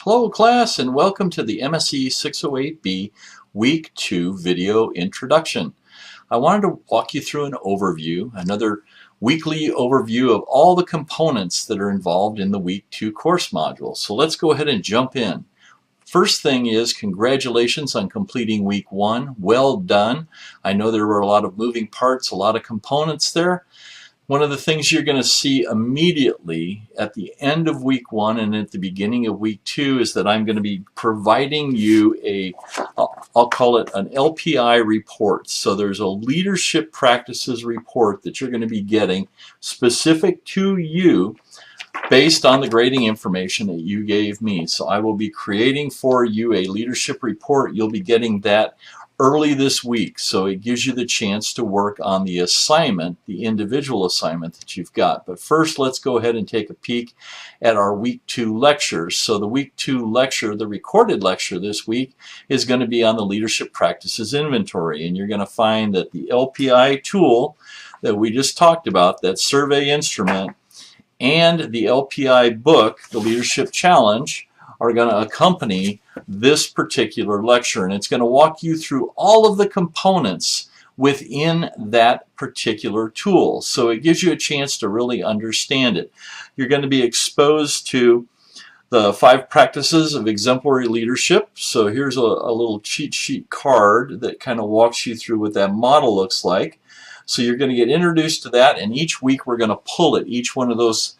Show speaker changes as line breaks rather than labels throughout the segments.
Hello class, and welcome to the MSE 608B Week 2 video introduction. I wanted to walk you through an overview, another weekly overview of all the components that are involved in the Week 2 course module. So let's go ahead and jump in. First thing is, congratulations on completing Week 1. Well done. I know there were a lot of moving parts, a lot of components there. One of the things you're going to see immediately at the end of Week 1 and at the beginning of Week 2 is that I'm going to be providing you I'll call it an LPI report. So there's a leadership practices report that you're going to be getting specific to you based on the grading information that you gave me. So I will be creating for you a leadership report. You'll be getting that early this week, so it gives you the chance to work on the assignment, the individual assignment that you've got. But first, let's go ahead and take a peek at our Week 2 lectures. So the Week 2 lecture, the recorded lecture this week, is going to be on the Leadership Practices Inventory, and you're going to find that the LPI tool that we just talked about, that survey instrument, and the LPI book, the Leadership Challenge, are going to accompany this particular lecture, and it's going to walk you through all of the components within that particular tool. So it gives you a chance to really understand it. You're going to be exposed to the 5 practices of exemplary leadership. So here's a little cheat sheet card that kind of walks you through what that model looks like. So you're going to get introduced to that, and each week we're going to pull at each one of those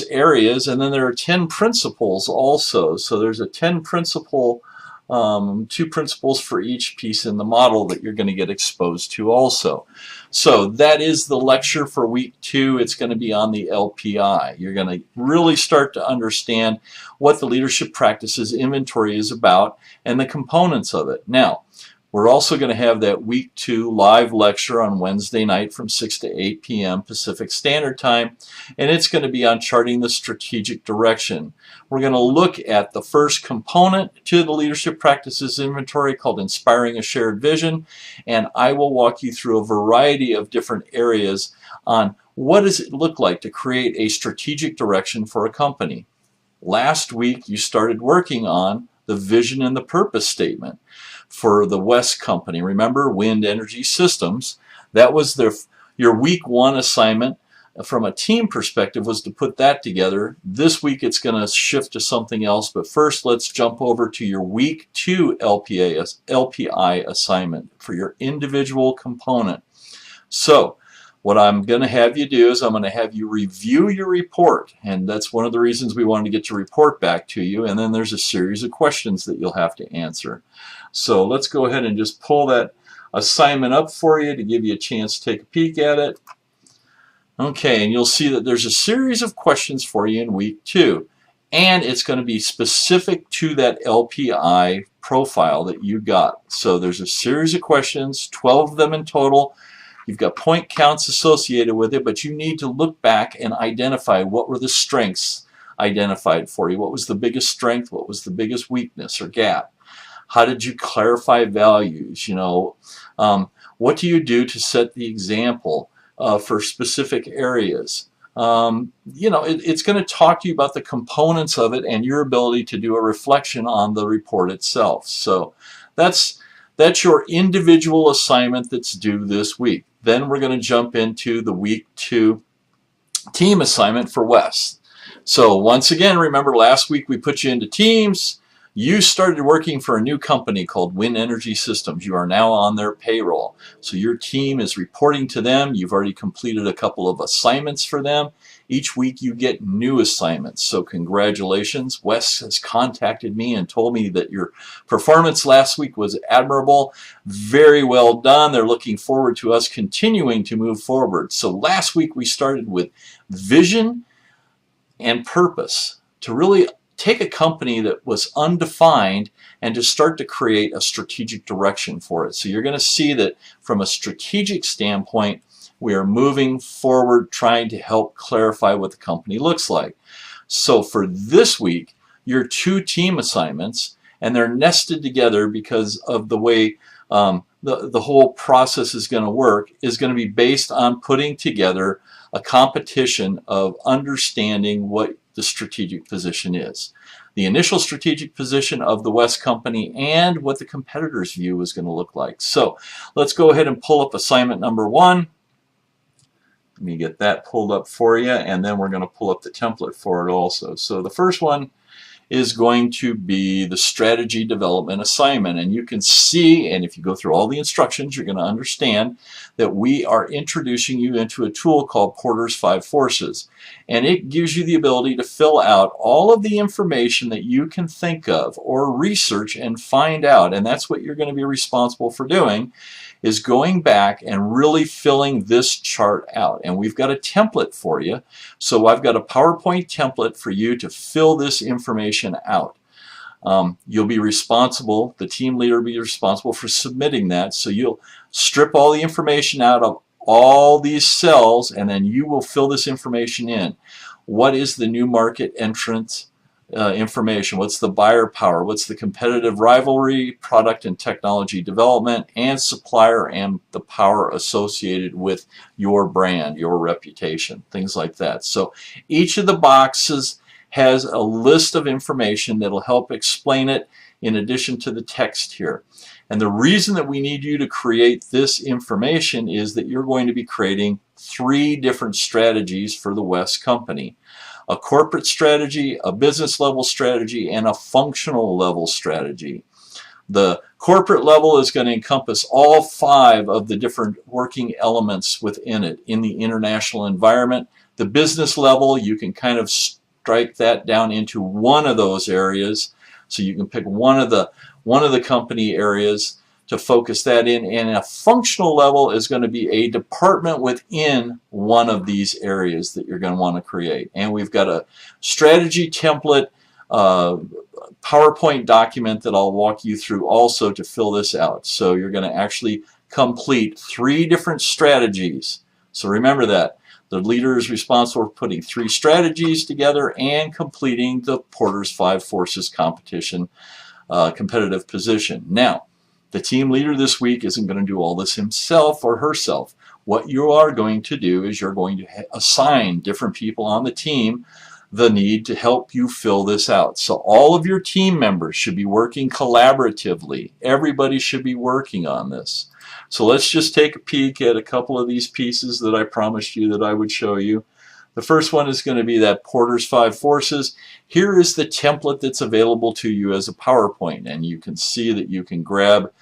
areas, and then there are 10 principles also. So there's a 10 principle, 2 principles for each piece in the model that you're going to get exposed to also. So that is the lecture for Week 2. It's going to be on the LPI. You're going to really start to understand what the Leadership Practices Inventory is about and the components of it. Now, we're also going to have that Week 2 live lecture on Wednesday night from 6 to 8 p.m. Pacific Standard Time, and it's going to be on charting the strategic direction. We're going to look at the first component to the Leadership Practices Inventory called Inspiring a Shared Vision, and I will walk you through a variety of different areas on what does it look like to create a strategic direction for a company. Last week you started working on the vision and the purpose statement for the West Company. Remember, Wind Energy Systems. That was your Week 1 assignment from a team perspective, was to put that together. This week it's going to shift to something else, but first let's jump over to your Week 2 LPI assignment for your individual component. So what I'm going to have you do is I'm going to have you review your report, and that's one of the reasons we wanted to get your report back to you, and then there's a series of questions that you'll have to answer. So let's go ahead and just pull that assignment up for you to give you a chance to take a peek at it. Okay, and you'll see that there's a series of questions for you in Week 2, and it's going to be specific to that LPI profile that you got. So there's a series of questions, 12 of them in total. You've got point counts associated with it, but you need to look back and identify what were the strengths identified for you. What was the biggest strength? What was the biggest weakness or gap? How did you clarify values? What do you do to set the example for specific areas? It's going to talk to you about the components of it and your ability to do a reflection on the report itself. So that's your individual assignment that's due this week. Then we're going to jump into the Week 2 team assignment for West. So once again, remember last week we put you into teams. You started working for a new company called Wind Energy Systems. You are now on their payroll. So your team is reporting to them. You've already completed a couple of assignments for them. Each week you get new assignments. So congratulations. Wes has contacted me and told me that your performance last week was admirable. Very well done. They're looking forward to us continuing to move forward. So last week we started with vision and purpose, to really take a company that was undefined and to start to create a strategic direction for it. So you're going to see that from a strategic standpoint, we are moving forward trying to help clarify what the company looks like. So for this week, your 2 team assignments, and they're nested together because of the way the whole process is going to work, is going to be based on putting together a competition of understanding what the strategic position is. The initial strategic position of the West Company and what the competitor's view is going to look like. So let's go ahead and pull up assignment number 1. Let me get that pulled up for you, and then we're going to pull up the template for it also. So the first one is going to be the strategy development assignment, and you can see, and if you go through all the instructions, you're going to understand that we are introducing you into a tool called Porter's 5 Forces, and it gives you the ability to fill out all of the information that you can think of or research and find out, and that's what you're going to be responsible for doing, is going back and really filling this chart out. And we've got a template for you. So I've got a PowerPoint template for you to fill this information out. You'll be responsible, the team leader will be responsible for submitting that. So you'll strip all the information out of all these cells, and then you will fill this information in. What is the new market entrant information? What's the buyer power? What's the competitive rivalry, product and technology development, and supplier and the power associated with your brand, your reputation, things like that. So each of the boxes has a list of information that will help explain it in addition to the text here. And the reason that we need you to create this information is that you're going to be creating 3 different strategies for the West Company. A corporate strategy, a business level strategy, and a functional level strategy. The corporate level is going to encompass all 5 of the different working elements within it in the international environment. The business level, you can kind of strike that down into one of those areas. So you can pick one of the company areas to focus that in, and a functional level is going to be a department within one of these areas that you're going to want to create. And we've got a strategy template PowerPoint document that I'll walk you through also to fill this out. So you're going to actually complete 3 different strategies. So remember that. The leader is responsible for putting 3 strategies together and completing the Porter's 5 Forces competition competitive position. Now, the team leader this week isn't going to do all this himself or herself. What you are going to do is you're going to assign different people on the team the need to help you fill this out. So all of your team members should be working collaboratively. Everybody should be working on this. So let's just take a peek at a couple of these pieces that I promised you that I would show you. The first one is going to be that Porter's 5 Forces. Here is the template that's available to you as a PowerPoint, and you can see that you can grab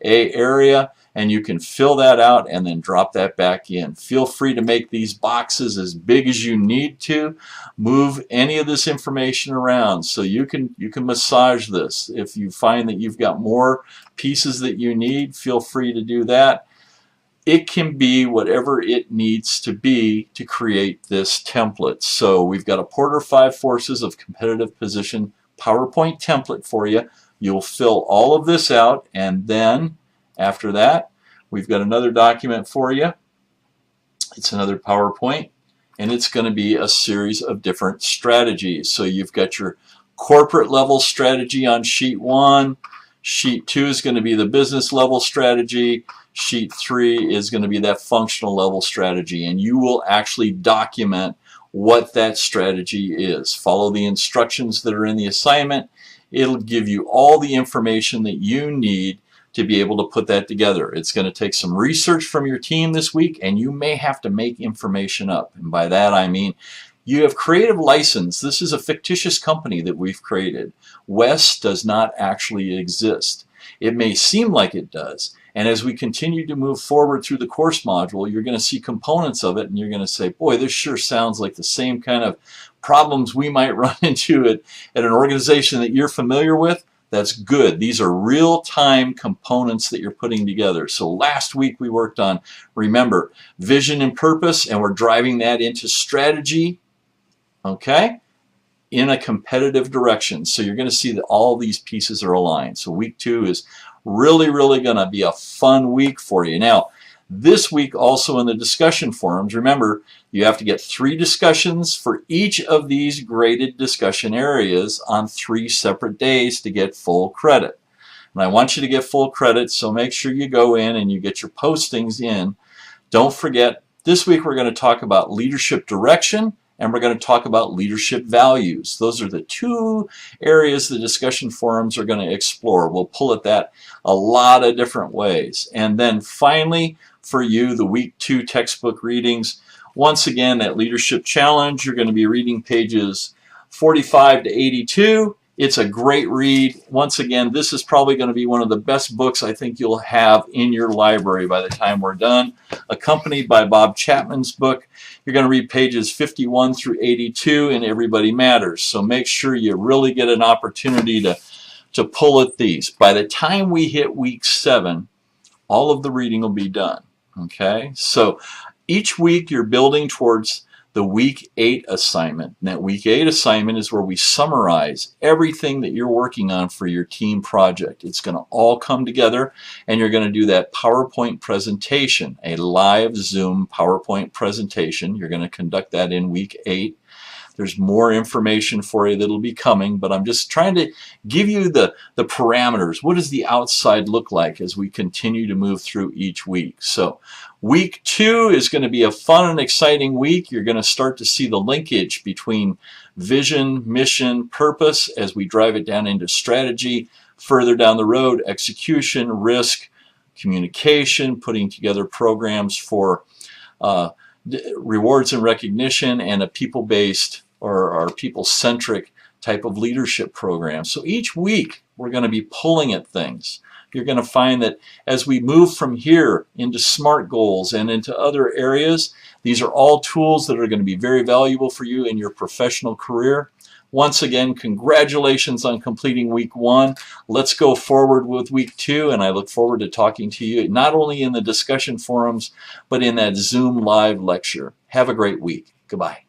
a area and you can fill that out and then drop that back in. Feel free to make these boxes as big as you need to. Move any of this information around so you can massage this. If you find that you've got more pieces that you need, feel free to do that. It can be whatever it needs to be to create this template. So we've got a Porter 5 Forces of Competitive Position PowerPoint template for you. You'll fill all of this out, and then after that we've got another document for you. It's another PowerPoint, and it's going to be a series of different strategies. So you've got your corporate level strategy on sheet 1. Sheet 2 is going to be the business level strategy. Sheet 3 is going to be that functional level strategy, and you will actually document what that strategy is. Follow the instructions that are in the assignment. It'll give you all the information that you need to be able to put that together. It's going to take some research from your team this week, and you may have to make information up. And by that I mean you have creative license. This is a fictitious company that we've created. West does not actually exist. It may seem like it does. And as we continue to move forward through the course module, you're going to see components of it, and you're going to say, boy, this sure sounds like the same kind of problems we might run into at an organization that you're familiar with. That's good. These are real-time components that you're putting together. So last week we worked on, remember, vision and purpose, and we're driving that into strategy, okay, in a competitive direction. So you're going to see that all these pieces are aligned. So week 2 is really going to be a fun week for you. Now, this week also in the discussion forums, remember, you have to get 3 discussions for each of these graded discussion areas on 3 separate days to get full credit. And I want you to get full credit, so make sure you go in and you get your postings in. Don't forget, this week we're going to talk about leadership direction and we're going to talk about leadership values. Those are the two areas the discussion forums are going to explore. We'll pull at that a lot of different ways. And then finally, for you, the week 2 textbook readings. Once again, that leadership challenge, you're going to be reading pages 45 to 82. It's a great read. Once again, this is probably going to be one of the best books I think you'll have in your library by the time we're done. Accompanied by Bob Chapman's book, you're going to read pages 51 through 82 in Everybody Matters. So make sure you really get an opportunity to pull at these. By the time we hit week 7, all of the reading will be done. Okay? So each week you're building towards the week 8 assignment. And that week 8 assignment is where we summarize everything that you're working on for your team project. It's going to all come together, and you're going to do that PowerPoint presentation, a live Zoom PowerPoint presentation. You're going to conduct that in week 8. There's more information for you that'll be coming, but I'm just trying to give you the parameters. What does the outside look like as we continue to move through each week? So week 2 is going to be a fun and exciting week. You're going to start to see the linkage between vision, mission, purpose as we drive it down into strategy. Further down the road, execution, risk, communication, putting together programs for rewards and recognition, and a people-based or people-centric type of leadership program. So each week we're going to be pulling at things. You're going to find that as we move from here into SMART goals and into other areas, these are all tools that are going to be very valuable for you in your professional career. Once again, congratulations on completing week 1. Let's go forward with week 2, and I look forward to talking to you not only in the discussion forums, but in that Zoom live lecture. Have a great week. Goodbye.